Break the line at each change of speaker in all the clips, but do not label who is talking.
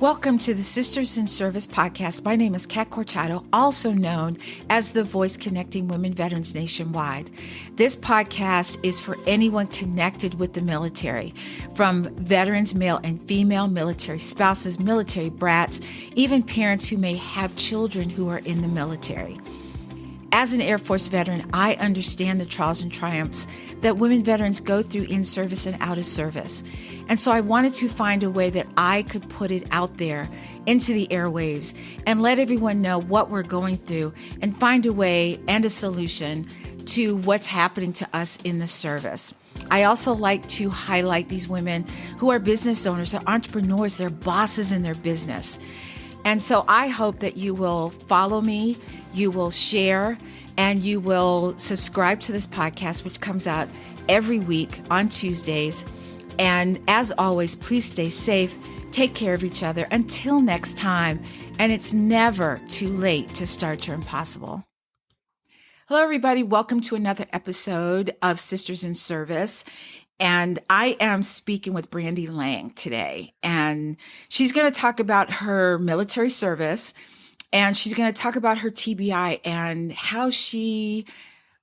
Welcome to the Sisters in Service podcast. My name is Kat Corchado, also known as the voice connecting women veterans nationwide. This podcast is for anyone connected with the military, from veterans, male and female, military spouses, military brats, even parents who may have children who are in the military. As an Air Force veteran, I understand the trials and triumphs that women veterans go through in service and out of service. And so I wanted to find a way that I could put it out there into the airwaves and let everyone know what we're going through and find a way and a solution to what's happening to us in the service. I also like to highlight these women who are business owners, they're entrepreneurs, they're bosses in their business. And so I hope that you will follow me, you will share, and you will subscribe to this podcast, which comes out every week on Tuesdays. And as always, please stay safe, take care of each other until next time. And it's never too late to start your impossible. Hello, everybody. Welcome to another episode of Sisters in Service. And I am speaking with Brandy Lang today. And she's going to talk about her military service. And she's going to talk about her TBI and how she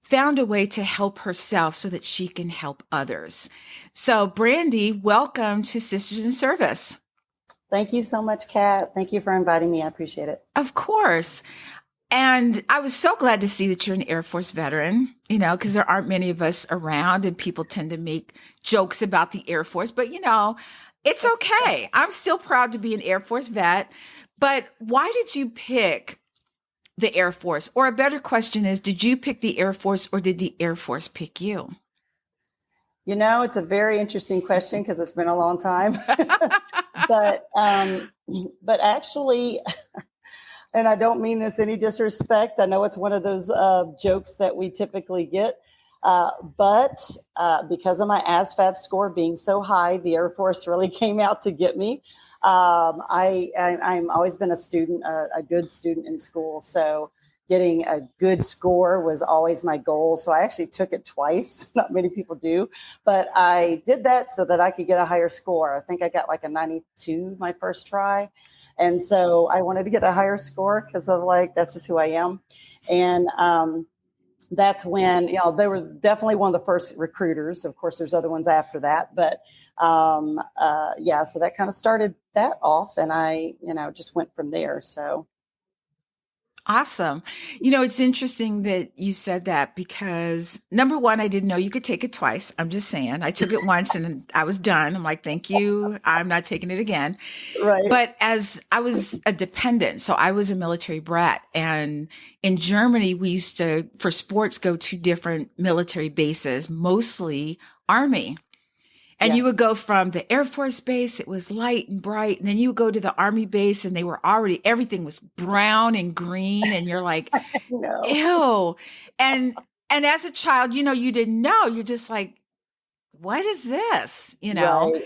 found a way to help herself so that she can help others. So, Brandy, welcome to Sisters in Service.
Thank you so much, Kat. Thank you for inviting me. I appreciate it.
Of course. And I was so glad to see that you're an Air Force veteran, you know, because there aren't many of us around and people tend to make jokes about the Air Force. But, you know, it's okay. I'm still proud to be an Air Force vet. But why did you pick the Air Force? Or a better question is, did you pick the Air Force or did the Air Force pick you?
You know, it's a very interesting question because it's been a long time. but actually, and I don't mean this any disrespect. I know it's one of those jokes that we typically get. But because of my ASVAB score being so high, the Air Force really came out to get me. I'm always been a student, a good student in school. So getting a good score was always my goal. So I actually took it twice. Not many people do, but I did that so that I could get a higher score. I think I got like a 92 my first try. And so I wanted to get a higher score because of that's just who I am. And, that's when, you know, they were definitely one of the first recruiters. Of course, there's other ones after that, but so that kind of started that off, and I, just went from there. So.
Awesome. You know, it's interesting that you said that because number one, I didn't know you could take it twice. I'm just saying I took it once and I was done. I'm like, thank you. I'm not taking it again.
Right.
But as I was a dependent, so I was a military brat, and in Germany, we used to, for sports, go to different military bases, mostly Army. And you would go from the Air Force base, it was light and bright. And then you would go to the Army base and they were already, everything was brown and green. And you're like, ew. And as a child, you didn't know. You're just like, what is this?
Right.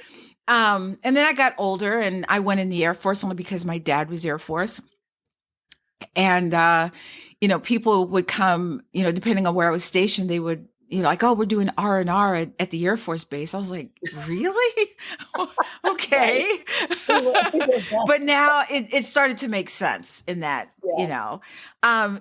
And then I got older and I went in the Air Force only because my dad was Air Force. And, people would come, depending on where I was stationed, they would, like, oh, we're doing R&R at the Air Force base. I was like, really? Okay. But now it started to make sense in that,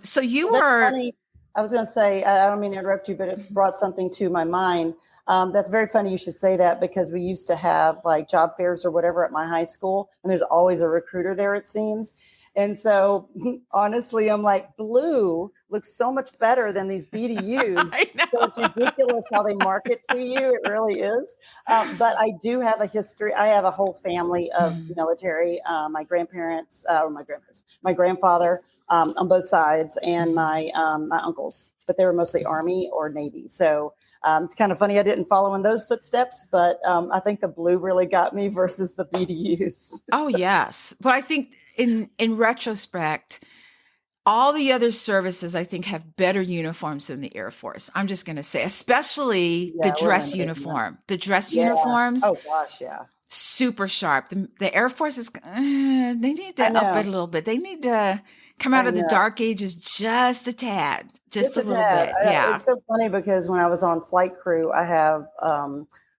So you were.
Funny. I was going to say, I don't mean to interrupt you, but it brought something to my mind. That's very funny you should say that because we used to have like job fairs or whatever at my high school, and there's always a recruiter there, it seems. And so honestly, I'm like, blue looks so much better than these BDUs. So it's ridiculous how they market to you. It really is. But I do have a history. I have a whole family of military, my grandfather on both sides, and my uncles, but they were mostly Army or Navy. So it's kind of funny I didn't follow in those footsteps, but I think the blue really got me versus the BDUs.
Oh, yes. But I think in retrospect, all the other services, I think, have better uniforms than the Air Force. I'm just going to say, especially the dress uniform. The dress uniforms.
Oh, gosh, yeah.
Super sharp. The Air Force is, they need to up it a little bit. They need to come out of the dark ages just a tad, just a little bit. Yeah.
It's so funny because when I was on flight crew, I have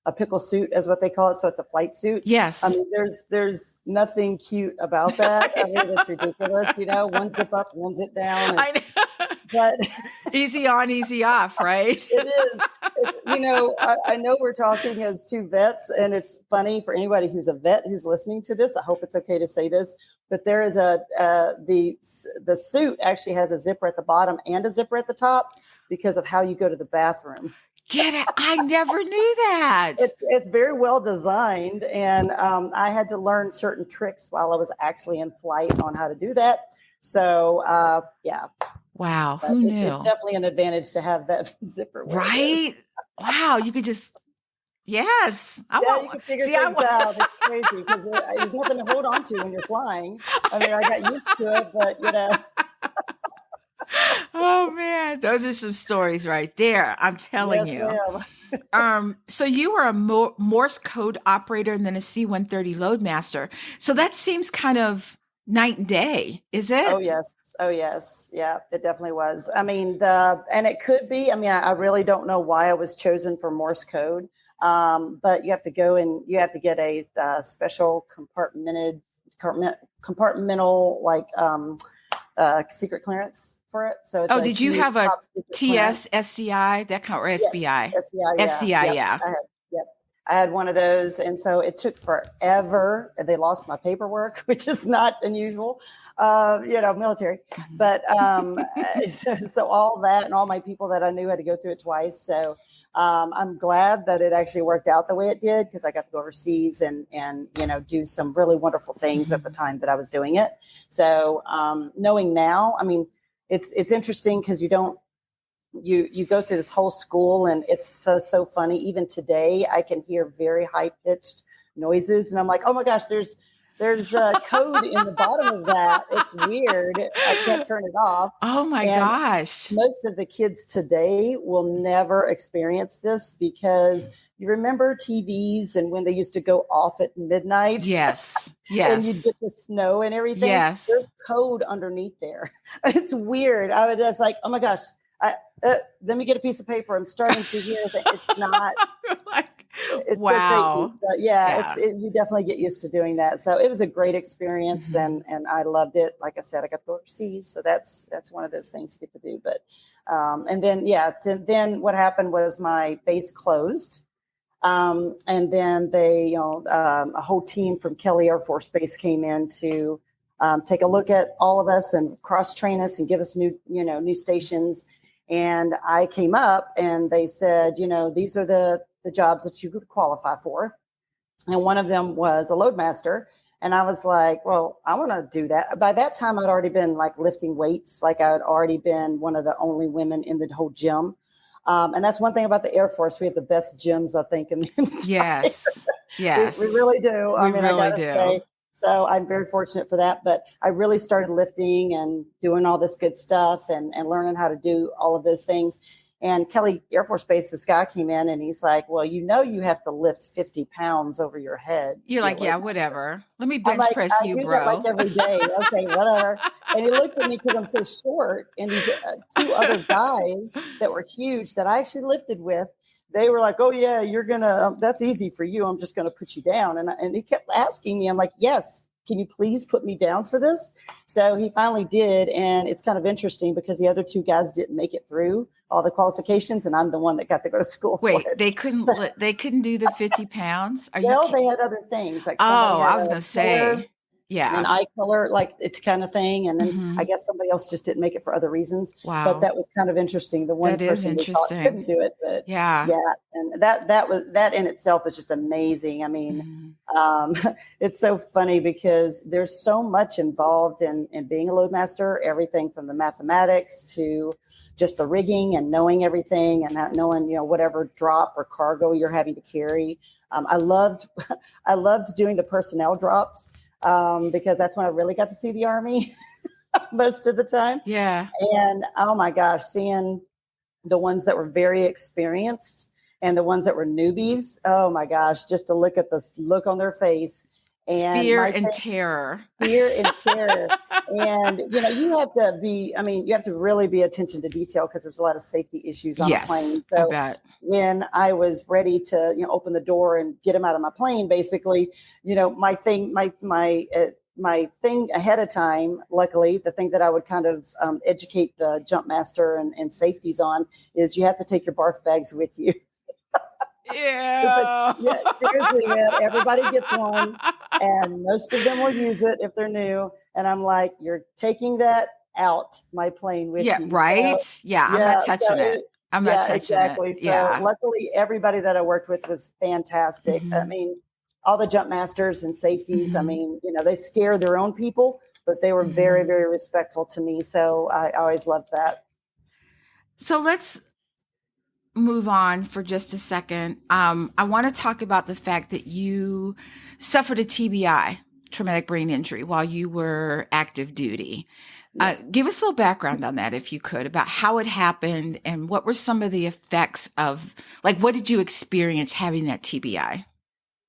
a pickle suit is what they call it. So it's a flight suit.
Yes.
I mean, there's nothing cute about that. I mean, it's ridiculous, one zip up, one zip down.
I know.
But
easy on, easy off, right?
It is. I know we're talking as two vets, and it's funny for anybody who's a vet who's listening to this. I hope it's okay to say this, but there is the suit actually has a zipper at the bottom and a zipper at the top because of how you go to the bathroom.
Get it? I never knew that.
It's very well designed, and I had to learn certain tricks while I was actually in flight on how to do that. So, yeah.
Wow. Who knew?
It's definitely an advantage to have that zipper.
Right? Wow. You could just, yes.
You can figure things out. It's crazy because there's nothing to hold on to when you're flying. I mean, I got used to it, but
Oh man, those are some stories right there. I'm telling you. So you were a Morse code operator and then a C-130 loadmaster. So that seems kind of night and day, is it?
Oh yes. Yeah, it definitely was. I mean, and it could be, I really don't know why I was chosen for Morse code. But you have to go and you have to get a special compartmental secret clearance for it. So
did you have a TS, SCI, that kind, or SBI?
Yes,
SCI, yeah.
I had one of those, and so it took forever. They lost my paperwork, which is not unusual, military. But so all that and all my people that I knew had to go through it twice. So I'm glad that it actually worked out the way it did because I got to go overseas and do some really wonderful things at the time that I was doing it. So knowing now, I mean, it's interesting because you go through this whole school and it's so funny. Even today, I can hear very high pitched noises and I'm like, oh my gosh, there's code in the bottom of that. It's weird. I can't turn it off.
Oh my gosh.
Most of the kids today will never experience this because you remember TVs and when they used to go off at midnight?
Yes.
And you'd get the snow and everything.
Yes.
There's code underneath there. It's weird. I was just like, oh my gosh. Let me get a piece of paper. I'm starting to hear that it's not. It's
wow.
So crazy. But you definitely get used to doing that. So it was a great experience, and I loved it. Like I said, I got to go overseas, so that's one of those things you get to do. But and then what happened was my base closed, and then they a whole team from Kelly Air Force Base came in to take a look at all of us and cross train us and give us new stations. And I came up and they said, these are the jobs that you could qualify for. And one of them was a loadmaster. And I was like, well, I want to do that. By that time, I'd already been lifting weights. I'd already been one of the only women in the whole gym. And that's one thing about the Air Force. We have the best gyms, I think, in the entire.
Yes.
We really do.
We really do.
Say. So I'm very fortunate for that. But I really started lifting and doing all this good stuff and learning how to do all of those things. And Kelly Air Force Base, this guy came in and he's like, well, you have to lift 50 pounds over your head.
You're like, yeah, whatever. Let me bench press you,
I do
bro.
that every day. Okay, whatever. And he looked at me because I'm so short. And these two other guys that were huge that I actually lifted with, they were like, oh, yeah, you're going to, that's easy for you. I'm just going to put you down. And he kept asking me, I'm like, yes, can you please put me down for this? So he finally did. And it's kind of interesting because the other two guys didn't make it through all the qualifications. And I'm the one that got to go to school.
Wait, they couldn't do the 50 pounds?
They had other things.
I was going to say. Yeah.
An eye color, it's kind of thing. And then I guess somebody else just didn't make it for other reasons.
Wow.
But that was kind of interesting. The one person we thought couldn't do it, but yeah. And that in itself is just amazing. I mean, it's so funny because there's so much involved in being a loadmaster, everything from the mathematics to just the rigging and knowing everything and not knowing, whatever drop or cargo you're having to carry. I loved doing the personnel drops. Because that's when I really got to see the Army most of the time.
Yeah.
And oh my gosh, seeing the ones that were very experienced and the ones that were newbies. Oh my gosh, just to look at the look on their face And
Fear
my
and
thing,
terror.
fear and terror. And, you have to you have to really be attention to detail because there's a lot of safety issues on a
Yes,
plane.
I
So
bet.
when I was ready to, open the door and get him out of my plane, basically, my thing ahead of time, luckily, the thing that I would kind of educate the jump master and safeties on is you have to take your barf bags with you. It's like,
Yeah.
yeah, seriously, man, everybody gets one and most of them will use it if they're new. And I'm like, you're taking that out my plane with
Yeah,
you. So
right? Yeah, I'm not
yeah,
touching it. I'm not
yeah,
touching it.
exactly. So
Yeah.
luckily everybody that I worked with was fantastic. I
Mhm.
mean, all the jump masters and safeties, I
Mhm.
mean, they scare their own people, but they were very,
Mhm.
very respectful to me. So I always loved that.
So let's move on for just a second. I want to talk about the fact that you suffered a TBI, traumatic brain injury, while you were active duty.
Yes.
Give us a little background on that, if you could, about how it happened and what were some of the effects of, like, what did you experience having that TBI?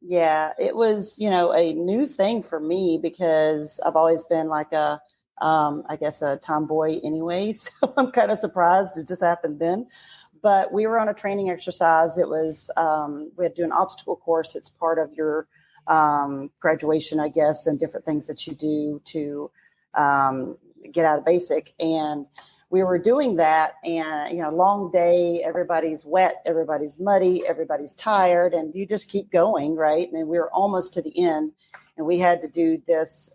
Yeah, it was, a new thing for me because I've always been like I guess a tomboy anyway. So I'm kind of surprised it just happened then. But we were on a training exercise. It was, we had to do an obstacle course. It's part of your graduation, I guess, and different things that you do to get out of basic. And we were doing that and long day, everybody's wet, everybody's muddy, everybody's tired, and you just keep going, right? And we were almost to the end, and we had to do this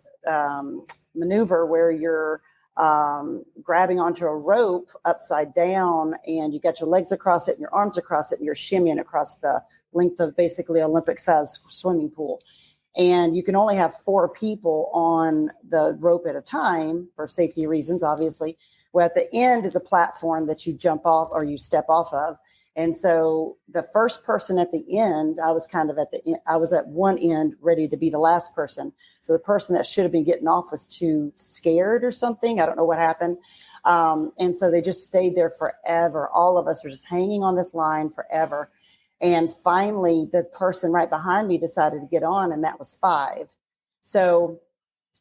maneuver where you're grabbing onto a rope upside down, and you got your legs across it and your arms across it, and you're shimmying across the length of basically Olympic sized swimming pool. And you can only have 4 people on the rope at a time for safety reasons, obviously. Well, at the end is a platform that you jump off or you step off of. And so the first person at the end, I was kind of at the end, I was at one end ready to be the last person. So the person that should have been getting off was too scared or something. I don't know what happened. And so they just stayed there forever. All of us were just hanging on this line forever. And finally, the person right behind me decided to get on, and that was 5. So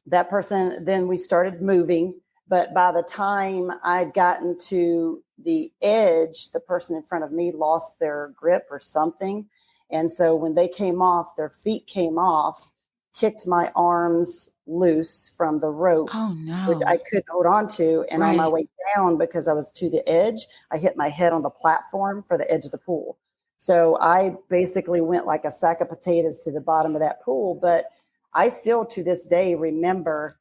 that person, then we started moving. But by the time I'd gotten to the edge, the person in front of me lost their grip or something. And so when they came off, their feet came off, kicked my arms loose from the rope,
Oh,
which
no.
I couldn't hold on to. And on my
Right.
way down, because I was to the edge, I hit my head on the platform for the edge of the pool. So I basically went like a sack of potatoes to the bottom of that pool. But I still to this day remember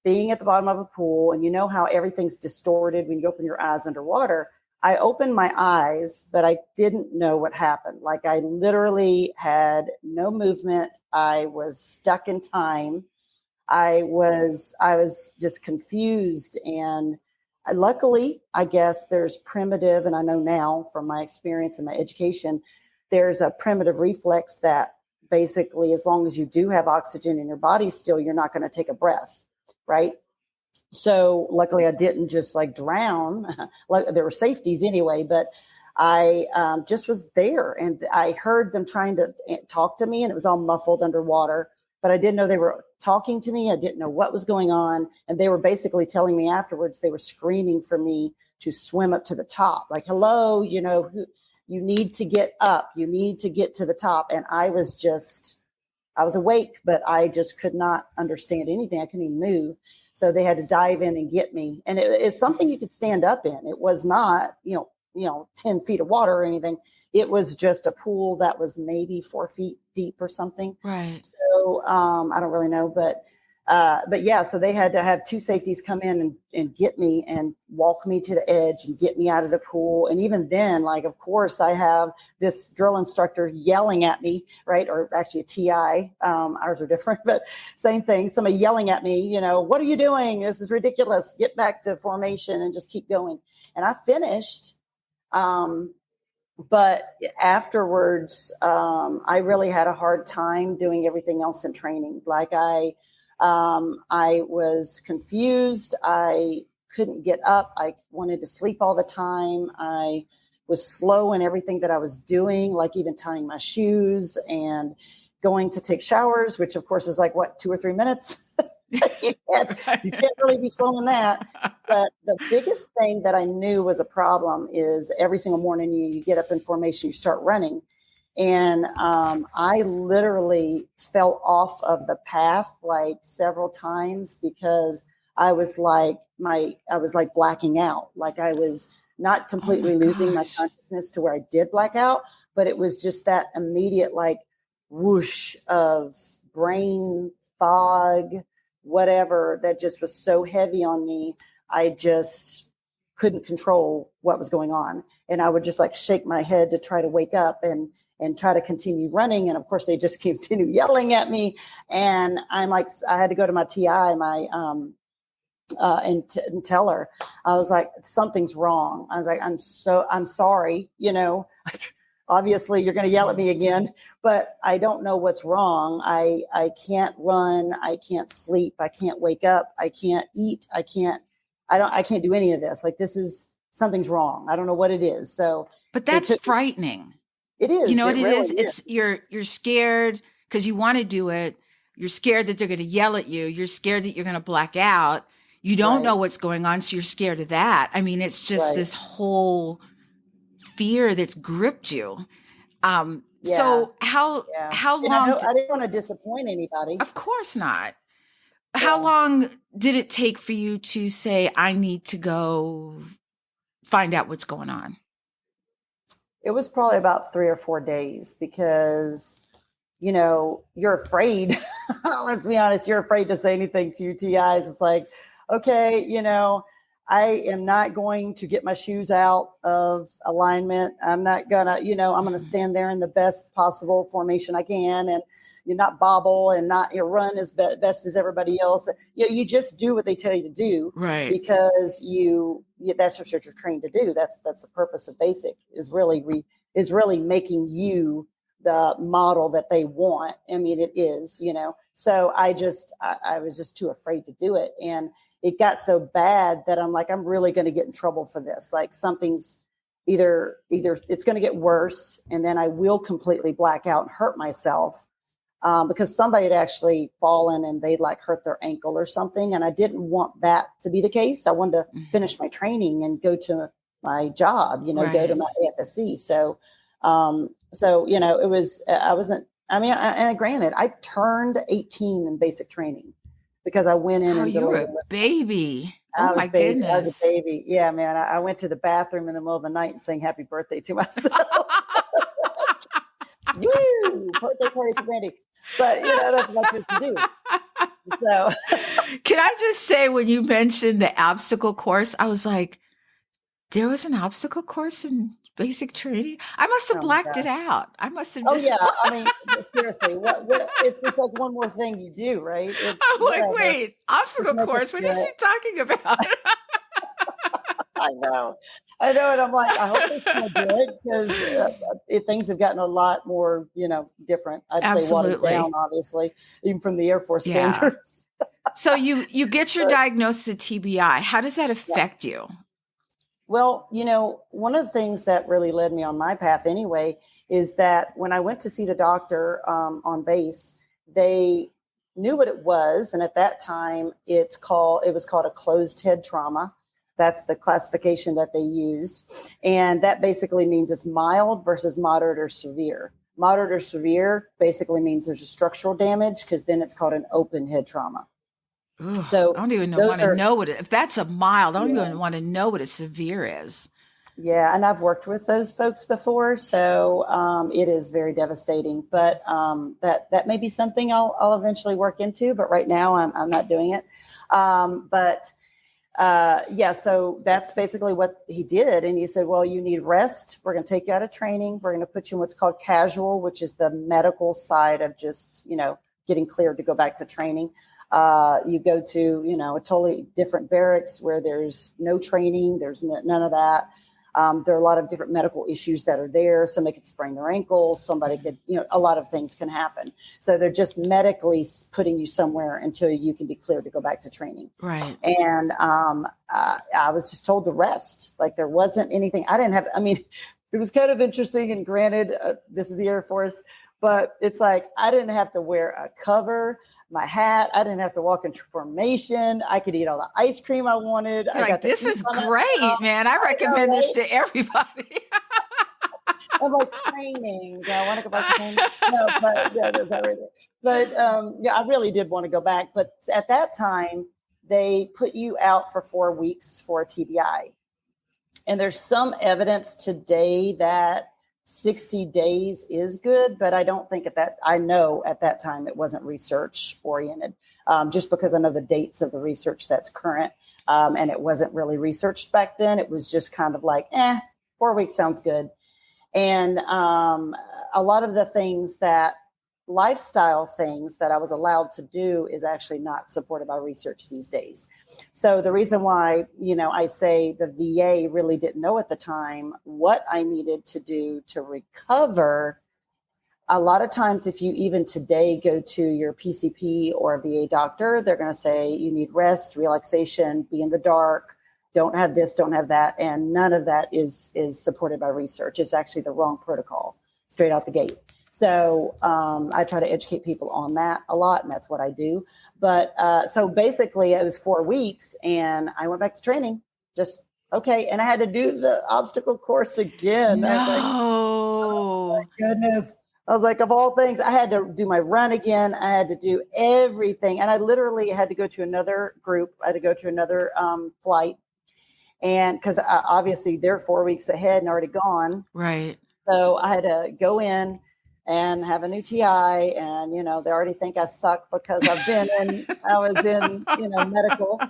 being at the bottom of a pool, and you know how everything's distorted when you open your eyes underwater. I opened my eyes, but I didn't know what happened. Like I literally had no movement. I was stuck in time. I was just confused. And luckily, I guess there's primitive, and I know now from my experience and my education, there's a primitive reflex that basically, as long as you do have oxygen in your body still, you're not going to take a breath, right? So luckily I didn't just like drown. Like there were safeties anyway, but I just was there, and I heard them trying to talk to me, and it was all muffled underwater, but I didn't know they were talking to me. I didn't know what was going on. And they were basically telling me afterwards, they were screaming for me to swim up to the top. Like, hello, you need to get up. You need to get to the top. And I was awake, but I just could not understand anything. I couldn't even move. So they had to dive in and get me. And it's something you could stand up in. It was not, 10 feet of water or anything. It was just a pool that was maybe 4 feet deep or something.
Right.
So I don't really know, but yeah, so they had to have 2 safeties come in and get me and walk me to the edge and get me out of the pool. And even then, like, of course, I have this drill instructor yelling at me, right? Or actually a TI. Ours are different, but same thing. Somebody yelling at me, what are you doing? This is ridiculous. Get back to formation and just keep going. And I finished. But afterwards, I really had a hard time doing everything else in training. Like I was confused. I couldn't get up. I wanted to sleep all the time. I was slow in everything that I was doing, like even tying my shoes and going to take showers, which of course is like, what, 2 or 3 minutes? you can't really be slowing that. But the biggest thing that I knew was a problem is every single morning you get up in formation, you start running. And I literally fell off of the path like several times because I was like blacking out. Like I was not completely losing my consciousness to where I did black out, but it was just that immediate like whoosh of brain fog, whatever, that just was so heavy on me. I just couldn't control what was going on. And I would just like shake my head to try to wake up and try to continue running. And of course they just continue yelling at me. And I'm like, I had to go to my TI, and tell her, I was like, something's wrong. I was like, I'm sorry, obviously you're going to yell at me again, but I don't know what's wrong. I can't run. I can't sleep. I can't wake up. I can't eat. I can't do any of this. Like something's wrong. I don't know what it is. So,
but that's frightening.
It is.
You know what it
really
is? It's you're scared because you want to do it. You're scared that they're going to yell at you. You're scared that you're going to black out. You don't know what's going on, so you're scared of that. I mean, it's just this whole fear that's gripped you. So how long?
I didn't want to disappoint anybody.
Of course not. How long did it take for you to say, I need to go find out what's going on?
It was probably about 3 or 4 days because, you're afraid. Let's be honest. You're afraid to say anything to your TIs. It's like, okay, I am not going to get my shoes out of alignment. I'm not gonna, I'm going to stand there in the best possible formation I can and you not bobble and not run as best as everybody else. You just do what they tell you to do,
right?
Because that's what you're trained to do. That's the purpose of basic is really making you the model that they want. I mean, it is, So I was just too afraid to do it, and it got so bad that I'm like, I'm really going to get in trouble for this. Like something's either it's going to get worse, and then I will completely black out and hurt myself. Because somebody had actually fallen and they'd like hurt their ankle or something. And I didn't want that to be the case. I wanted to finish my training and go to my job, go to my AFSC. So, it was, granted, I turned 18 in basic training because I went in and
you were a baby. Oh my goodness.
I was a baby. Yeah, man. I went to the bathroom in the middle of the night and sang happy birthday to myself. Woo! Birthday party for Brandy. But that's what you do. So
can I just say, when you mentioned the obstacle course, I was like, there was an obstacle course in basic training? I must have blacked it out. I must have just
I mean, seriously, what it's just like one more thing you do, right?
I'm like, wait, obstacle course? What is she talking about?
I know. And I'm like, I hope they still do it because things have gotten a lot more, different. I'd say watered down, obviously, even from the Air Force standards.
So you get your diagnosis of TBI. How does that affect you?
Well, one of the things that really led me on my path anyway is that when I went to see the doctor on base, they knew what it was. And at that time, it was called a closed head trauma. That's the classification that they used. And that basically means it's mild versus moderate or severe. Moderate or severe basically means there's a structural damage, because then it's called an open head trauma.
Ugh, so I don't even want to know if that's a mild, I don't even want to know what a severe is.
Yeah. And I've worked with those folks before. So it is very devastating, but that may be something I'll eventually work into, but right now I'm not doing it. So that's basically what he did. And he said, well, you need rest. We're going to take you out of training. We're going to put you in what's called casual, which is the medical side of just, getting cleared to go back to training. You go to, a totally different barracks where there's no training. There's none of that. There are a lot of different medical issues that are there. Somebody could sprain their ankle. Somebody could, a lot of things can happen. So they're just medically putting you somewhere until you can be cleared to go back to training.
Right.
And I was just told to rest. Like there wasn't anything. It was kind of interesting. And granted, this is the Air Force, But it's like, I didn't have to wear a cover, my hat. I didn't have to walk into formation. I could eat all the ice cream I wanted.
You're
I got
like,
to
this
eat
is
on that
great,
stuff.
man. I
I know,
recommend this
right?
to everybody.
I'm like, training. Do I want to go back to training? No, but yeah, that's already. But yeah, I really did want to go back. But at that time, they put you out for 4 weeks for a TBI. And there's some evidence today that 60 days is good, but I don't think I know at that time it wasn't research oriented, just because I know the dates of the research that's current. And it wasn't really researched back then. It was just kind of like, 4 weeks sounds good. And a lot of the things lifestyle things that I was allowed to do is actually not supported by research these days. So the reason why, I say the VA really didn't know at the time what I needed to do to recover. A lot of times, if you even today go to your PCP or VA doctor, they're going to say you need rest, relaxation, be in the dark, don't have this, don't have that. And none of that is supported by research. It's actually the wrong protocol straight out the gate. So I try to educate people on that a lot, and that's what I do. But so basically, it was 4 weeks, and I went back to training. Just okay, and I had to do the obstacle course again. I was like, oh
No.
my goodness. I was like, of all things, I had to do my run again. I had to do everything, and I literally had to go to another group. I had to go to another flight, and because obviously they're 4 weeks ahead and already gone.
Right.
So I had to go in and have a new TI, and they already think I suck because I was in medical.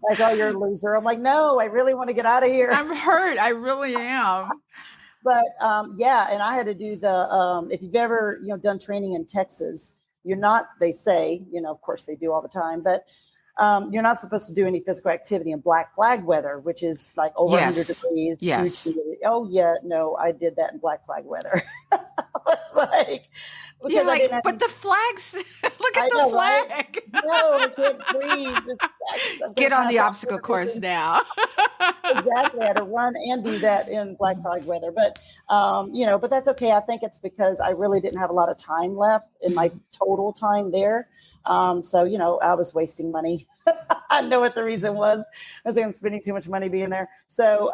Like, oh, you're a loser. I'm like, no, I really want to get out of here.
I'm hurt. I really am.
But yeah, and I had to do the if you've ever done training in Texas, you're not. They say of course they do all the time, but you're not supposed to do any physical activity in black flag weather, which is like over 100 degrees.
Yes.
Huge humidity. Oh yeah, no, I did that in black flag weather. It's like, because
You're
I
like,
didn't have
but the flags, look at
I
the
know, right?
flag.
No, I can't breathe.
Get on the obstacle course now.
Exactly. I had to run and do that in black flag weather. But, but that's okay. I think it's because I really didn't have a lot of time left in my total time there. So, I was wasting money. I know what the reason was. I think I'm spending too much money being there. So,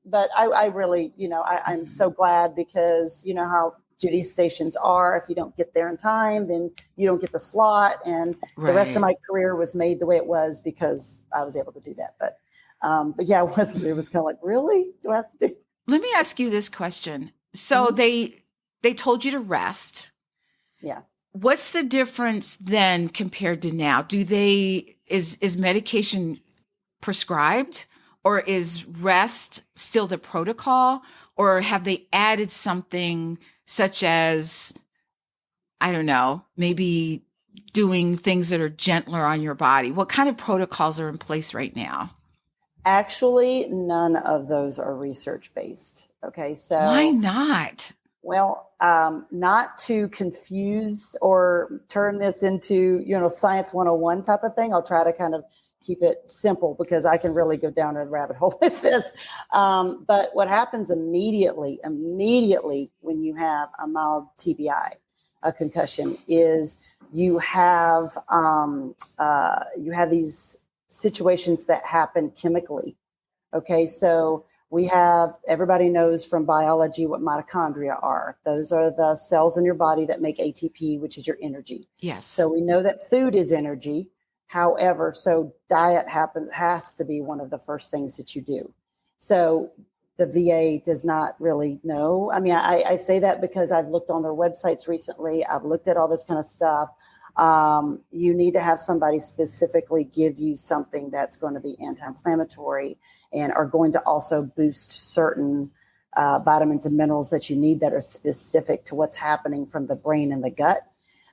but I really, I'm so glad because how duty stations are. If you don't get there in time, then you don't get the slot. And the rest of my career was made the way it was because I was able to do that. But yeah, it was kind of like, really? Do I have to do?
Let me ask you this question. So they told you to rest.
Yeah.
What's the difference then compared to now? Is medication prescribed, or is rest still the protocol, or have they added something such as, I don't know, maybe doing things that are gentler on your body? What kind of protocols are in place right now?
Actually, none of those are research based. Okay. So
why not?
Well, not to confuse or turn this into, science 101 type of thing. I'll try to kind of keep it simple because I can really go down a rabbit hole with this. But what happens immediately when you have a mild TBI, a concussion, is you have these situations that happen chemically. Okay, so everybody knows from biology what mitochondria are. Those are the cells in your body that make ATP, which is your energy.
Yes.
So we know that food is energy. However, so diet has to be one of the first things that you do. So the VA does not really know. I mean, I say that because I've looked on their websites recently. I've looked at all this kind of stuff. You need to have somebody specifically give you something that's going to be anti-inflammatory and are going to also boost certain vitamins and minerals that you need that are specific to what's happening from the brain and the gut.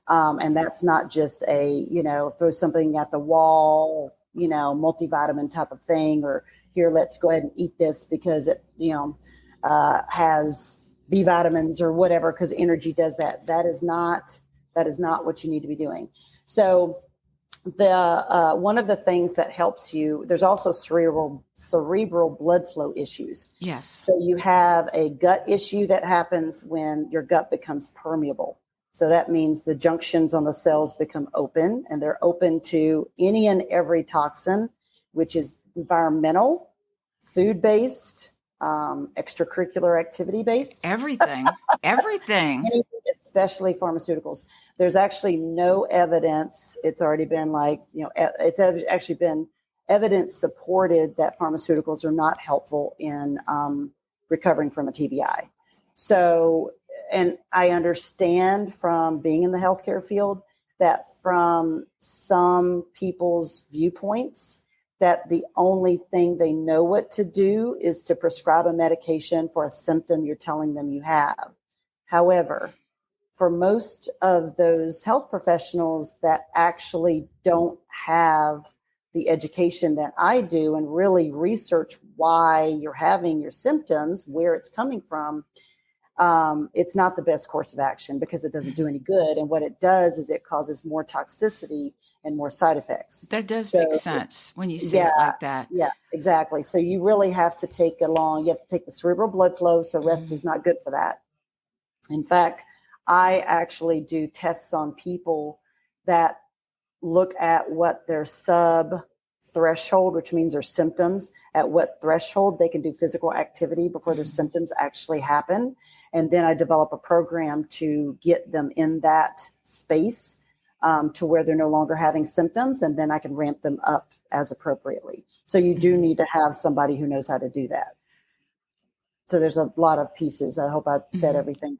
And that's not just throw something at the wall, multivitamin type of thing, or here, let's go ahead and eat this because it, has B vitamins or whatever, because energy does that. That is not what you need to be doing. So the one of the things that helps you, there's also cerebral blood flow issues.
Yes.
So you have a gut issue that happens when your gut becomes permeable. So that means the junctions on the cells become open, and they're open to any and every toxin, which is environmental, food-based, extracurricular activity-based.
Everything.
Anything, especially pharmaceuticals. There's actually no evidence. It's already been it's actually been evidence supported that pharmaceuticals are not helpful in recovering from a TBI. So, and I understand from being in the healthcare field that from some people's viewpoints, that the only thing they know what to do is to prescribe a medication for a symptom you're telling them you have. However, for most of those health professionals that actually don't have the education that I do and really research why you're having your symptoms, where it's coming from, it's not the best course of action because it doesn't do any good. And what it does is it causes more toxicity and more side effects.
That does make sense when you say it like that.
Yeah, exactly. So you really have to take you have to take the cerebral blood flow. So rest is not good for that. In fact, I actually do tests on people that look at what their sub threshold, which means their symptoms, at what threshold they can do physical activity before their symptoms actually happen. And then I develop a program to get them in that space to where they're no longer having symptoms, and then I can ramp them up as appropriately. So you do need to have somebody who knows how to do that. So there's a lot of pieces. I hope I said everything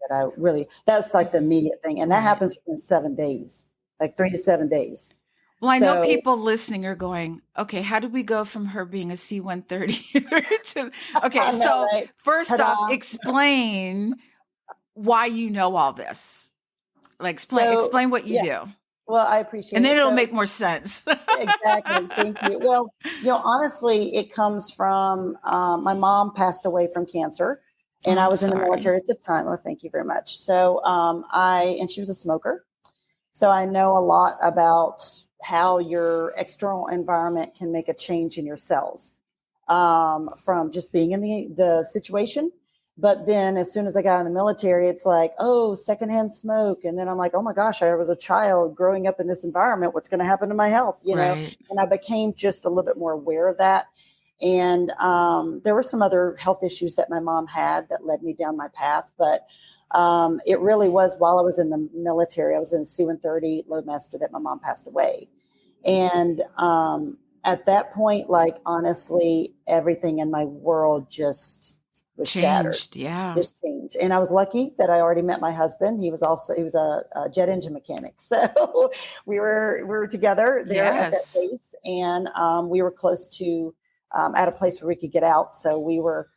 that's like the immediate thing. And that happens in 7 days, like 3 to 7 days.
Well, I know people listening are going, okay, how did we go from her being a C-130 to, okay, so
right?
First off, explain why you know all this. Like explain what you do.
Well, I appreciate it.
And then it'll make more sense.
Exactly. Thank you. Well, honestly, it comes from my mom passed away from cancer, and I was in the military at the time. Well, thank you very much. So and she was a smoker. So I know a lot about how your external environment can make a change in your cells from just being in the situation. But then as soon as I got in the military, it's like, oh, secondhand smoke. And then I'm like, oh my gosh, I was a child growing up in this environment. What's going to happen to my health? You know? And I became just a little bit more aware of that. And there were some other health issues that my mom had that led me down my path. But it really was while I was in the military, I was in the C-130 loadmaster, that my mom passed away. And at that point, like, honestly, everything in my world just was shattered. Just changed. And I was lucky that I already met my husband. He was a jet engine mechanic. So we were together there at that base, and we were close to at a place where we could get out. So we were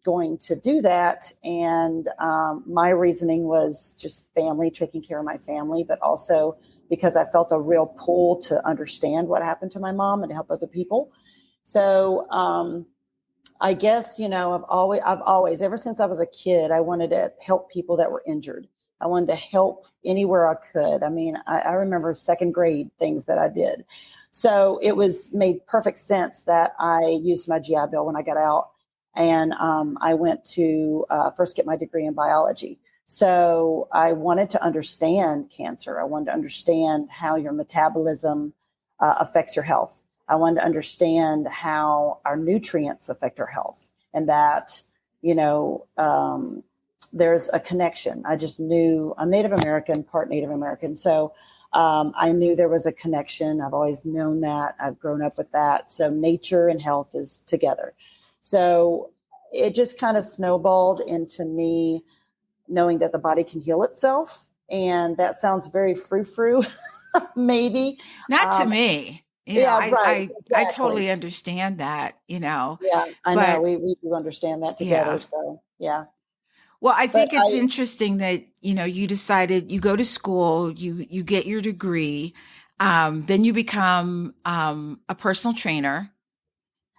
going to do that. And my reasoning was just family, taking care of my family, but also because I felt a real pull to understand what happened to my mom and to help other people. So I guess, I've always, ever since I was a kid, I wanted to help people that were injured. I wanted to help anywhere I could. I mean, I remember second grade things that I did. So it made perfect sense that I used my GI Bill when I got out. And I went to first get my degree in biology. So I wanted to understand cancer. I wanted to understand how your metabolism affects your health. I wanted to understand how our nutrients affect our health, and that, there's a connection. I just knew I'm Native American, part Native American. So I knew there was a connection. I've always known that. I've grown up with that. So nature and health is together. So it just kind of snowballed into me knowing that the body can heal itself. And that sounds very frou-frou, maybe.
Not to me.
Right. Exactly.
I totally understand that,
Yeah, I know. We do understand that together. Yeah. So, yeah.
Well, I think it's interesting that, you decided you go to school, you get your degree, then you become a personal trainer.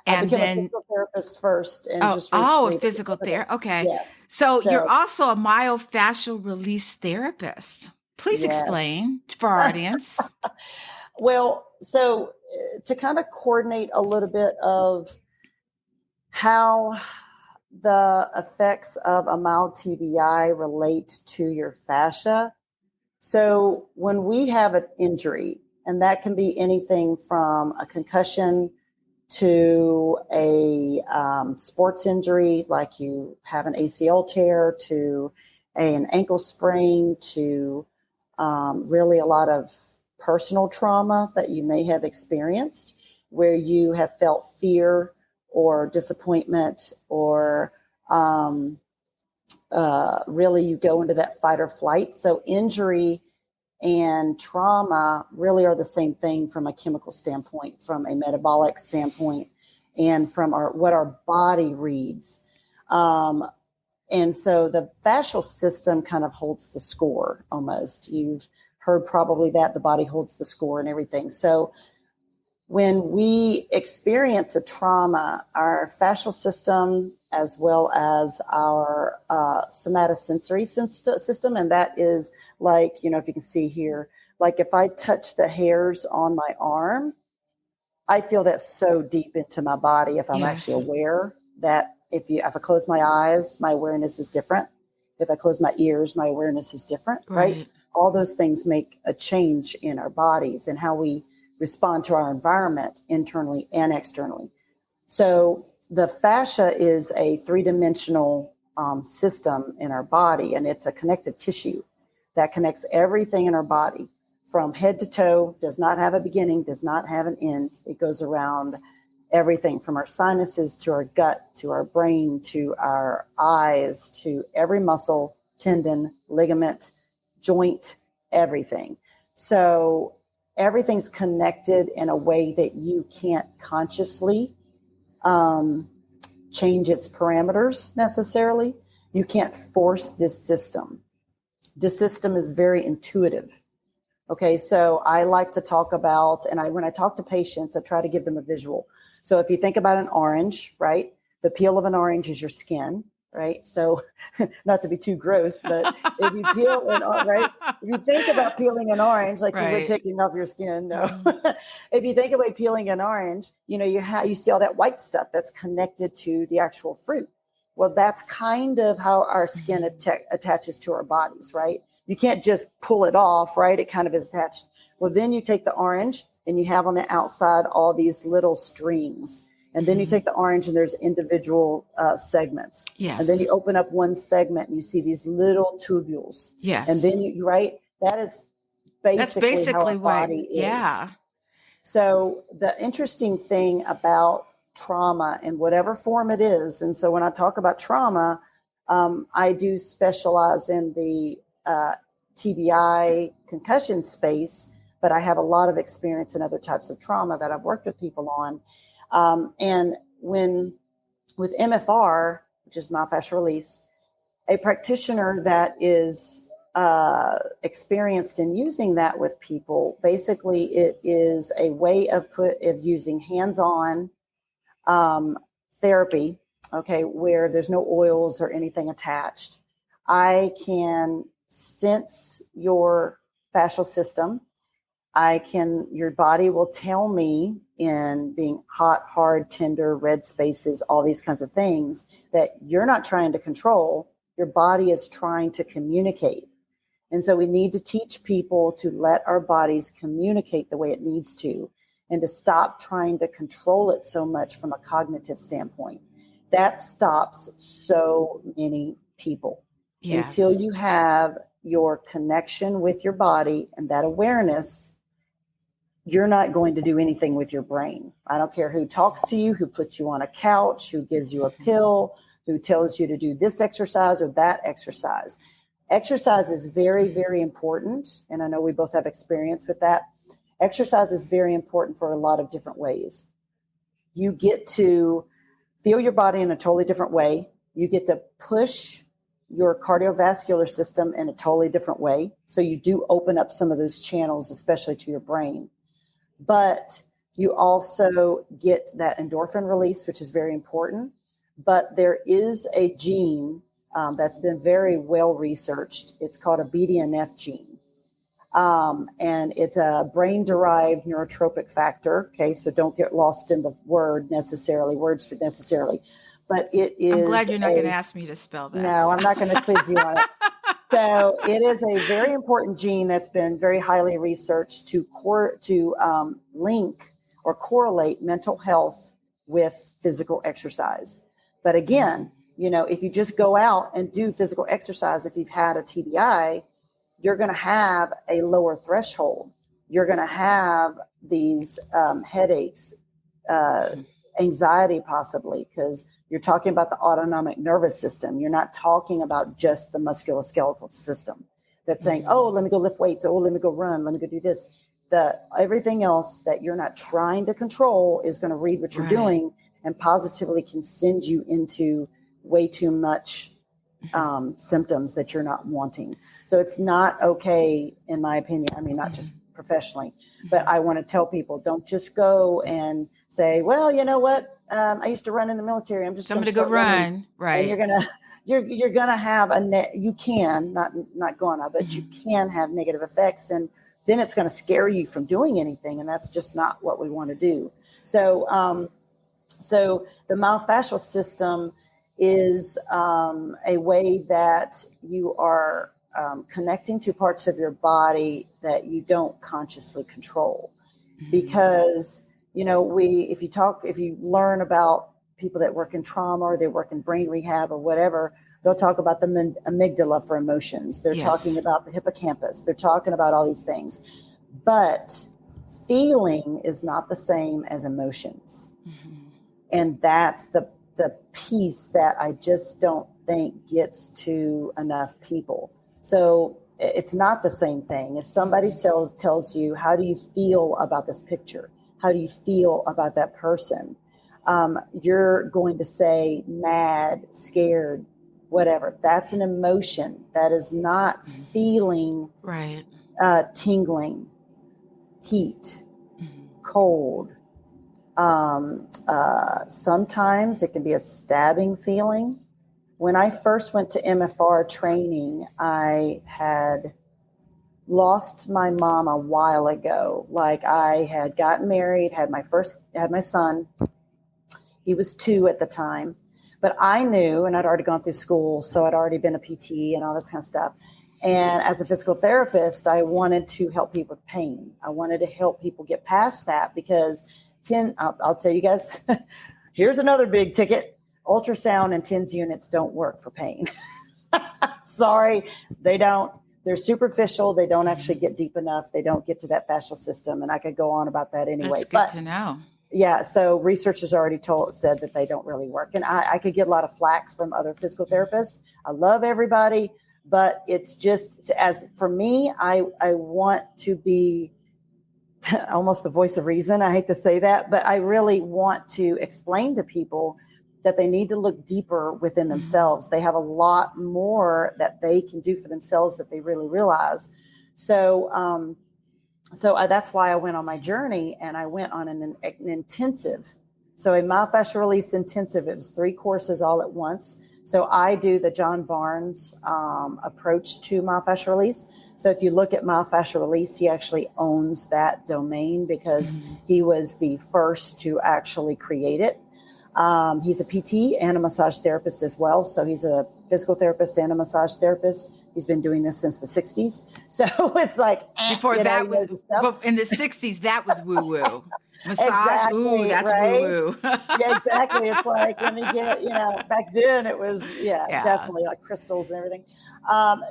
I became a physical therapist first. And
a physical therapist. Okay.
Yes.
So you're also a myofascial release therapist. Please explain for our audience.
Well, so to kind of coordinate a little bit of how the effects of a mild TBI relate to your fascia, So when we have an injury, and that can be anything from a concussion to a sports injury, like you have an ACL tear, to an ankle sprain, to really a lot of personal trauma that you may have experienced, where you have felt fear or disappointment, or really you go into that fight or flight. So injury and trauma really are the same thing from a chemical standpoint, from a metabolic standpoint, and from what our body reads. And so the fascial system kind of holds the score almost. You've heard probably that the body holds the score and everything. So when we experience a trauma, our fascial system, as well as our somatosensory system, and that is like, if you can see here, like if I touch the hairs on my arm, I feel that so deep into my body. If I'm actually aware that if I close my eyes, my awareness is different. If I close my ears, my awareness is different, right? All those things make a change in our bodies and how we respond to our environment internally and externally. So the fascia is a three-dimensional system in our body, and it's a connective tissue that connects everything in our body from head to toe, does not have a beginning, does not have an end. It goes around everything from our sinuses to our gut, to our brain, to our eyes, to every muscle, tendon, ligament, joint, everything. So everything's connected in a way that you can't consciously change its parameters necessarily. You can't force this system. This system is very intuitive. Okay, so I like to talk about, when I talk to patients, I try to give them a visual. So if you think about an orange, right? The peel of an orange is your skin, right? So not to be too gross, but if you peel right? If you think about peeling an orange, like you were taking off your skin, no. If you think about peeling an orange, you see all that white stuff that's connected to the actual fruit. Well, that's kind of how our skin attaches to our bodies, right? You can't just pull it off, right? It kind of is attached. Well, then you take the orange and you have on the outside all these little strings. And then you take the orange and there's individual segments.
Yes.
And then you open up one segment and you see these little tubules.
Yes.
And then that's basically how our body is.
Yeah.
So the interesting thing about trauma in whatever form it is, and so when I talk about trauma, I do specialize in the TBI concussion space, but I have a lot of experience in other types of trauma that I've worked with people on. And with MFR, which is myofascial release, a practitioner that is experienced in using that with people, basically it is a way of using hands-on therapy, okay, where there's no oils or anything attached. I can sense your fascial system. Your body will tell me in being hot, hard, tender, red spaces, all these kinds of things that you're not trying to control. Your body is trying to communicate. And so we need to teach people to let our bodies communicate the way it needs to, and to stop trying to control it so much from a cognitive standpoint. That stops so many people.
Yes.
Until you have your connection with your body and that awareness, you're not going to do anything with your brain. I don't care who talks to you, who puts you on a couch, who gives you a pill, who tells you to do this exercise or that exercise. Exercise is very, very important. And I know we both have experience with that. Exercise is very important for a lot of different ways. You get to feel your body in a totally different way. You get to push your cardiovascular system in a totally different way. So you do open up some of those channels, especially to your brain. But you also get that endorphin release, which is very important. But there is a gene that's been very well researched. It's called a BDNF gene. And it's a brain-derived neurotropic factor. Okay, so don't get lost in the words necessarily. But it is.
I'm glad you're not going to ask me to spell that.
No, I'm not going to quiz you on it. So it is a very important gene that's been very highly researched to link or correlate mental health with physical exercise. But again, if you just go out and do physical exercise, if you've had a TBI, you're going to have a lower threshold. You're going to have these headaches, anxiety possibly, because you're talking about the autonomic nervous system. You're not talking about just the musculoskeletal system that's saying, oh, let me go lift weights. Oh, let me go run. Let me go do this. Everything else that you're not trying to control is going to read what you're doing and positively can send you into way too much symptoms that you're not wanting. So it's not okay, in my opinion. I mean, not just professionally, but I want to tell people, don't just go and say, well, you know what? I used to run in the military. I'm going to
go run. Right.
And you're going to have you can not gonna, but you can have negative effects. And then it's going to scare you from doing anything. And that's just not what we want to do. So the myofascial system is a way that you are connecting to parts of your body that you don't consciously control. Because, if you learn about people that work in trauma or they work in brain rehab or whatever, they'll talk about the amygdala for emotions. They're talking about the hippocampus. They're talking about all these things. But feeling is not the same as emotions. And that's the piece that I just don't think gets to enough people. So it's not the same thing. If somebody tells you, how do you feel about this picture? How do you feel about that person? You're going to say mad, scared, whatever. That's an emotion. That is not feeling tingling, heat, cold. Sometimes it can be a stabbing feeling. When I first went to MFR training, I had lost my mom a while ago. Like, I had gotten married, had my son. He was 2 at the time, but I knew, and I'd already gone through school, so I'd already been a PT and all this kind of stuff. And as a physical therapist, I wanted to help people with pain. I wanted to help people get past that because I'll tell you guys, here's another big ticket. Ultrasound and TENS units don't work for pain. Sorry, they don't. They're superficial. They don't actually get deep enough. They don't get to that fascial system. And I could go on about that anyway.
That's good to know.
Yeah. So research has already said that they don't really work. And I could get a lot of flack from other physical therapists. I love everybody, but it's just, as for me, I want to be almost the voice of reason. I hate to say that, but I really want to explain to people that they need to look deeper within themselves. They have a lot more that they can do for themselves that they really realize. So that's why I went on my journey, and I went on an intensive. So a myofascial release intensive. It was 3 courses all at once. So I do the John Barnes approach to myofascial release. So if you look at myofascial release, he actually owns that domain because he was the first to actually create it. He's a PT and a massage therapist as well. So he's a physical therapist and a massage therapist. He's been doing this since the 60s. So it's like,
before that was, but in the 60s, that was woo woo. Massage,
exactly,
ooh, that's
right?
woo woo.
Yeah, exactly. It's like, let me get, back then it was, definitely like crystals and everything.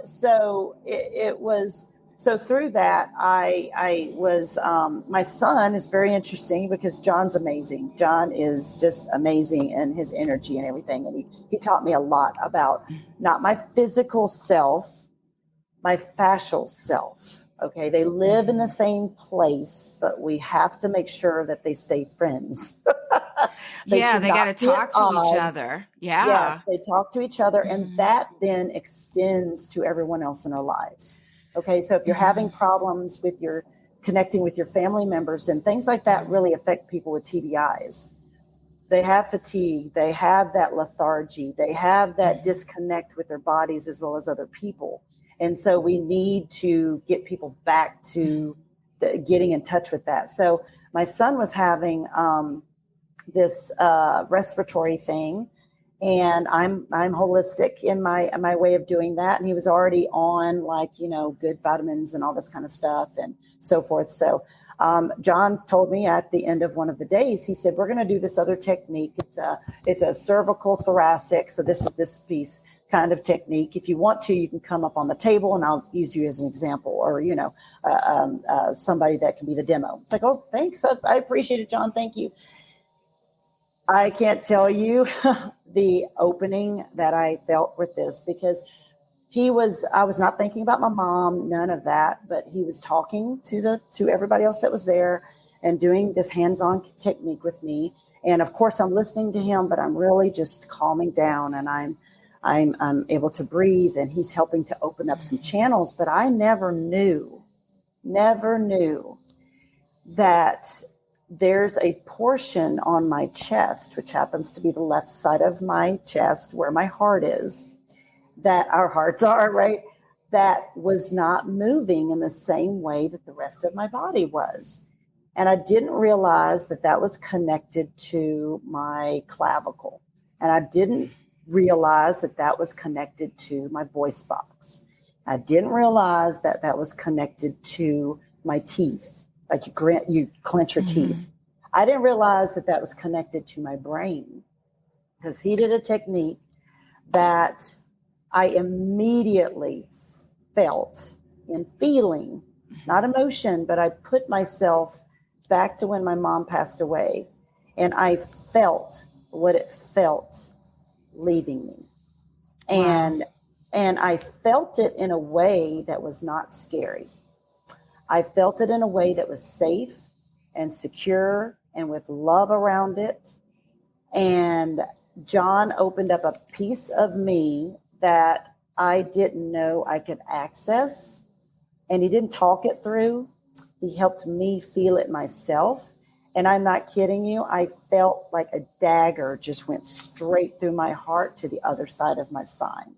So it was. So through that, I was, my son is very interesting because John's amazing. John is just amazing in his energy and everything. And he taught me a lot about not my physical self, my fascial self. Okay. They live in the same place, but we have to make sure that they stay friends.
They got to talk to each other. Yeah.
Yes. They talk to each other, and that then extends to everyone else in our lives. Okay, so if you're having problems with your connecting with your family members and things like that, really affect people with TBIs. They have fatigue, they have that lethargy, they have that disconnect with their bodies as well as other people. And so we need to get people back to getting in touch with that. So my son was having this respiratory thing, And I'm holistic in my way of doing that. And he was already on good vitamins and all this kind of stuff and so forth. So John told me at the end of one of the days, he said, we're going to do this other technique. It's a cervical thoracic. So this is this piece kind of technique. If you want to, you can come up on the table and I'll use you as an example, or, somebody that can be the demo. It's like, oh, thanks. I appreciate it, John. Thank you. I can't tell you the opening that I felt with this, because I was not thinking about my mom, none of that, but he was talking to everybody else that was there and doing this hands-on technique with me. And of course I'm listening to him, but I'm really just calming down, and I'm able to breathe, and he's helping to open up some channels. But I never knew that there's a portion on my chest, which happens to be the left side of my chest where my heart is, that our hearts are, right? That was not moving in the same way that the rest of my body was. And I didn't realize that that was connected to my clavicle. And I didn't realize that that was connected to my voice box. I didn't realize that that was connected to my teeth. Like you clench your teeth. I didn't realize that that was connected to my brain, because he did a technique that I immediately felt in feeling, not emotion, but I put myself back to when my mom passed away, and I felt what it felt leaving me. Wow. And I felt it in a way that was not scary. I felt it in a way that was safe and secure and with love around it. And John opened up a piece of me that I didn't know I could access. And he didn't talk it through. He helped me feel it myself. And I'm not kidding you. I felt like a dagger just went straight through my heart to the other side of my spine.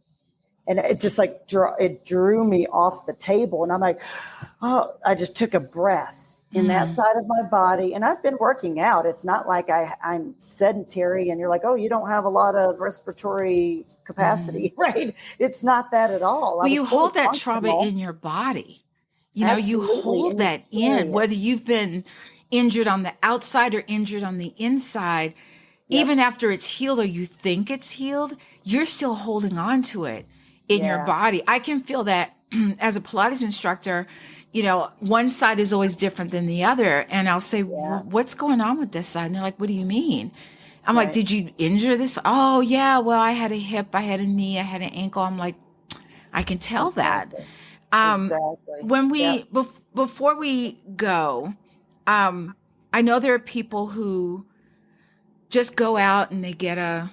And it just it drew me off the table. And I'm like, oh, I just took a breath in that side of my body. And I've been working out. It's not like I'm sedentary and you're like, oh, you don't have a lot of respiratory capacity, right? It's not that at all.
Well, you hold that trauma in your body. You hold that in, whether you've been injured on the outside or injured on the inside. Yep. Even after it's healed or you think it's healed, you're still holding on to it in your body. I can feel that as a Pilates instructor. One side is always different than the other. And I'll say, what's going on with this side? And they're like, what do you mean? I'm like, did you injure this? Oh, yeah. Well, I had a hip, I had a knee, I had an ankle. I'm like, I can tell that. When before we go, I know there are people who just go out and they get a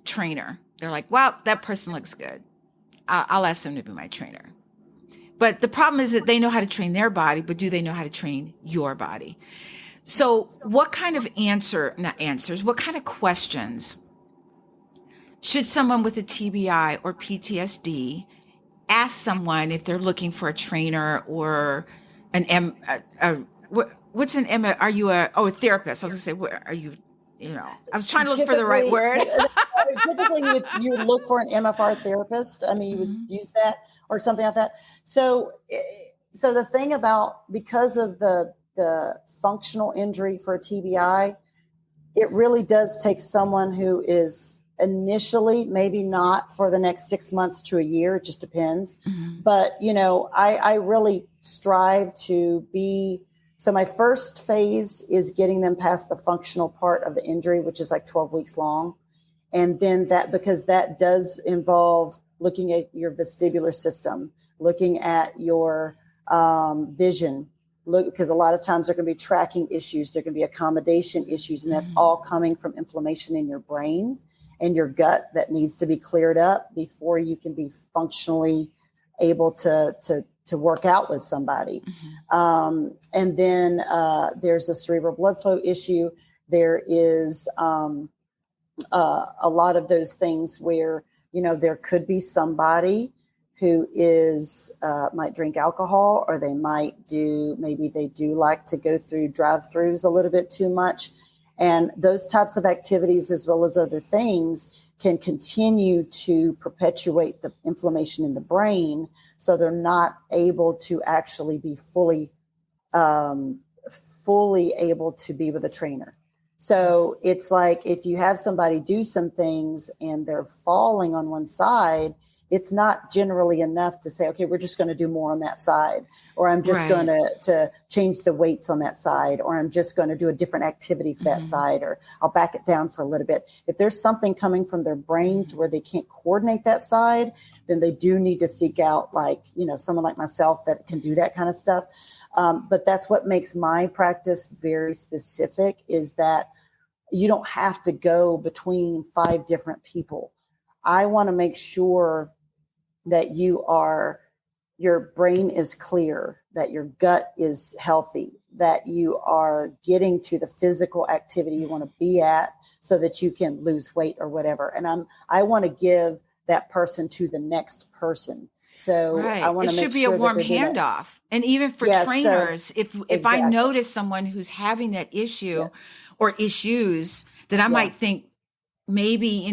trainer. They're like, well, that person looks good. I'll ask them to be my trainer. But the problem is that they know how to train their body, but do they know how to train your body? So what kind of what kind of questions should someone with a TBI or PTSD ask someone if they're looking for a trainer or what's an M? Are you a therapist? I was going to say, where are you? I was trying to look for the right word.
Typically, you would look for an MFR therapist. I mean, you would use that or something like that. So the thing about, because of the functional injury for a TBI, it really does take someone who is initially, maybe not for the next 6 months to a year, it just depends. But, I really strive to be. So my first phase is getting them past the functional part of the injury, which is like 12 weeks long. And then because that does involve looking at your vestibular system, looking at your vision, because a lot of times there can be tracking issues, there can be accommodation issues, and that's all coming from inflammation in your brain and your gut that needs to be cleared up before you can be functionally able to work out with somebody. And then there's a cerebral blood flow issue. There is a lot of those things where, there could be somebody who might drink alcohol, or maybe they do like to go through drive-throughs a little bit too much. And those types of activities, as well as other things, can continue to perpetuate the inflammation in the brain. So they're not able to actually be fully able to be with a trainer. So it's like if you have somebody do some things and they're falling on one side, it's not generally enough to say, okay, we're just going to do more on that side, or I'm just going to change the weights on that side, or I'm just going to do a different activity for that side, or I'll back it down for a little bit. If there's something coming from their brain to where they can't coordinate that side, then they do need to seek out, like, someone like myself that can do that kind of stuff. But that's what makes my practice very specific, is that you don't have to go between 5 different people. I want to make sure that your brain is clear, that your gut is healthy, that you are getting to the physical activity you want to be at so that you can lose weight or whatever. And I want to give that person to the next person. So I want to make sure
it should be a warm handoff. And even for trainers, if I notice someone who's having that issue or issues, then I might think, maybe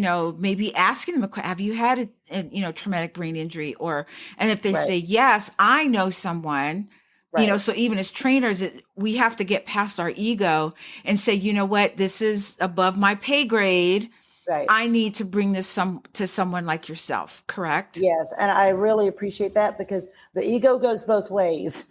asking them, have you had a traumatic brain injury? And if they say, yes, I know someone, so even as trainers, we have to get past our ego and say, you know what, this is above my pay grade. Right. I need to bring this to someone like yourself. Correct?
Yes. And I really appreciate that, because the ego goes both ways,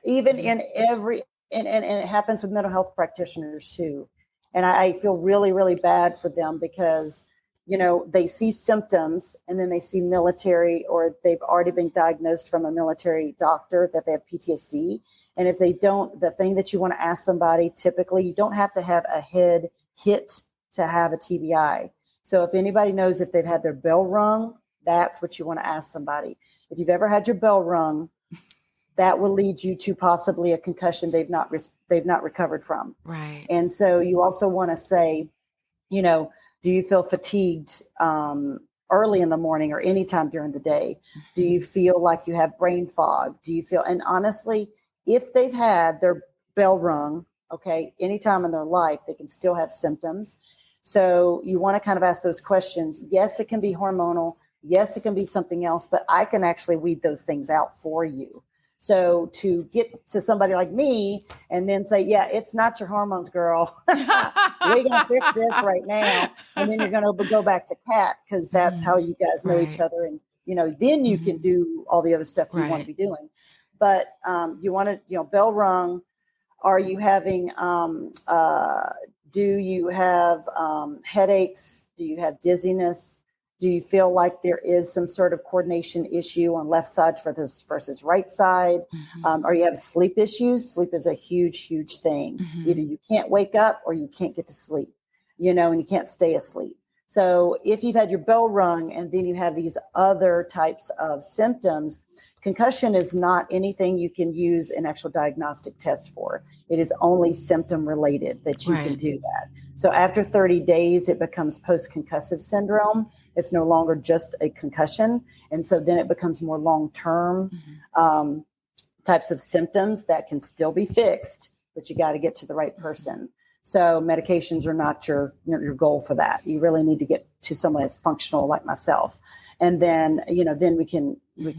even in and it happens with mental health practitioners too. And I feel really, really bad for them, because, they see symptoms and then they see military, or they've already been diagnosed from a military doctor that they have PTSD. And if they don't, the thing that you want to ask somebody, typically, you don't have to have a head hit to have a TBI. So if anybody knows if they've had their bell rung, that's what you want to ask somebody. If you've ever had your bell rung, that will lead you to possibly a concussion they've not recovered from.
Right.
And so you also want to say, do you feel fatigued early in the morning or anytime during the day? Do you feel like you have brain fog? And honestly, if they've had their bell rung, anytime in their life, they can still have symptoms. So you want to kind of ask those questions. Yes, it can be hormonal. Yes, it can be something else, but I can actually weed those things out for you. So to get to somebody like me and then say, yeah, it's not your hormones, girl. We're going to fix this right now. And then you're going to go back to Kat, because that's how you guys know each other. And, then you can do all the other stuff you want to be doing. But you want to, bell rung. Are you having, do you have headaches? Do you have dizziness? Do you feel like there is some sort of coordination issue on left side for this versus right side? Or you have sleep issues? Sleep is a huge, huge thing. Either you can't wake up or you can't get to sleep, and you can't stay asleep. So if you've had your bell rung and then you have these other types of symptoms, concussion is not anything you can use an actual diagnostic test for. It is only symptom related that you can do that. So after 30 days, it becomes post-concussive syndrome. It's no longer just a concussion. And so then it becomes more long-term types of symptoms that can still be fixed, but you got to get to the right person. So medications are not your goal for that. You really need to get to someone that's functional like myself. And then, then we can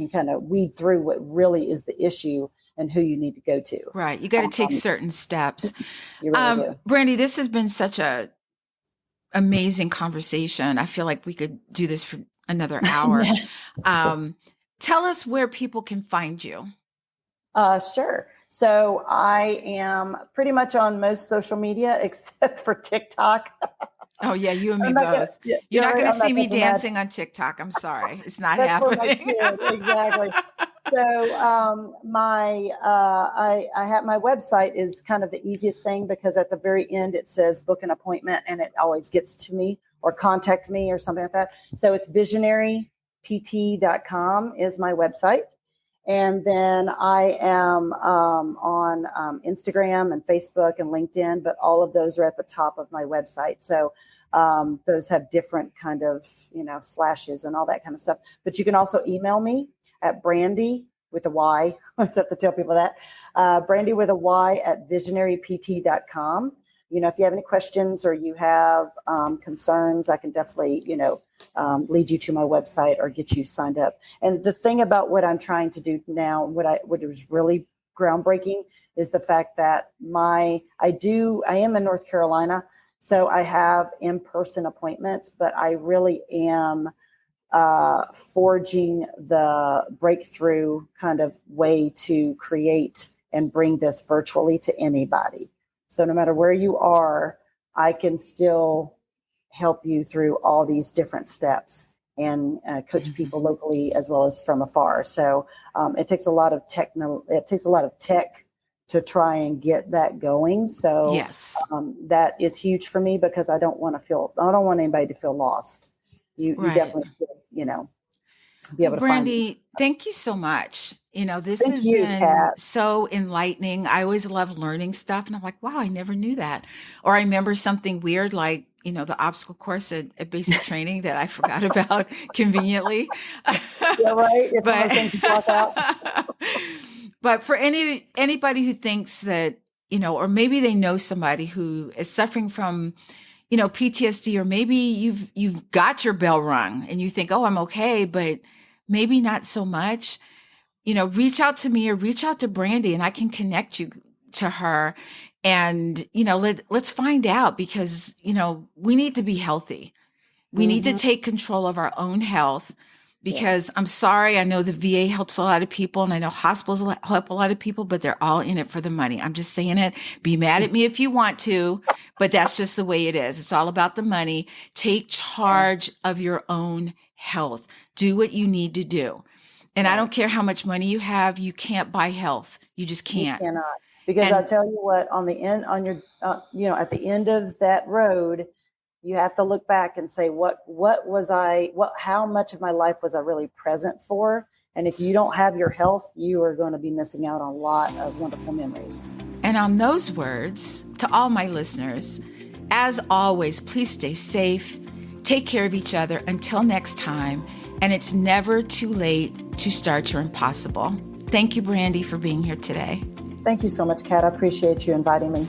kind of weed through what really is the issue and who you need to go to.
Right. You got to take certain steps.
You really do.
Brandy, this has been such a amazing conversation. I feel like we could do this for another hour. Tell us where people can find you.
Sure. So I am pretty much on most social media except for TikTok.
Oh yeah, you and me both. You're not going to see me dancing on TikTok. I'm sorry, it's not happening.
For my kids, exactly. So I have my website is kind of the easiest thing, because at the very end it says book an appointment, and it always gets to me, or contact me or something like that. So it's visionarypt.com is my website. And then I am on Instagram and Facebook and LinkedIn, but all of those are at the top of my website. So those have different kind of, slashes and all that kind of stuff. But you can also email me at Brandy with a Y. I have to tell people that. Brandy with a Y at visionarypt.com. if you have any questions or you have concerns, I can definitely, lead you to my website or get you signed up. And the thing about what I'm trying to do now, what is really groundbreaking, is the fact that I am in North Carolina, so I have in-person appointments, but I really am forging the breakthrough kind of way to create and bring this virtually to anybody. So no matter where you are, I can still help you through all these different steps and coach people locally as well as from afar. So it takes a lot of tech to try and get that going. So
Yes.
that is huge for me because I don't want anybody to feel lost. You definitely should, be able to find me.
Brandy, thank you so much. This
Thank
has
you,
been
Kat.
so enlightening. I always love learning stuff. And I'm like, wow, I never knew that. Or I remember something weird like, the obstacle course at basic training that I forgot about conveniently.
Yeah, right. It's one of those things you block out.
But for anybody who thinks that, or maybe they know somebody who is suffering from PTSD, or maybe you've got your bell rung and you think, oh, I'm okay, but maybe not so much, reach out to me or reach out to Brandy and I can connect you to her. And, let's find out because, we need to be healthy. We need to take control of our own health because I'm sorry. I know the VA helps a lot of people and I know hospitals help a lot of people, but they're all in it for the money. I'm just saying it. Be mad at me if you want to, but that's just the way it is. It's all about the money. Take charge of your own health. Do what you need to do. And I don't care how much money you have. You can't buy health. You just can't.
You cannot. Because I tell you what, at the end of that road, you have to look back and say, how much of my life was I really present for? And if you don't have your health, you are going to be missing out on a lot of wonderful memories.
And on those words, to all my listeners, as always, please stay safe, take care of each other until next time. And it's never too late to start your impossible. Thank you, Brandy, for being here today.
Thank you so much, Kat. I appreciate you inviting me.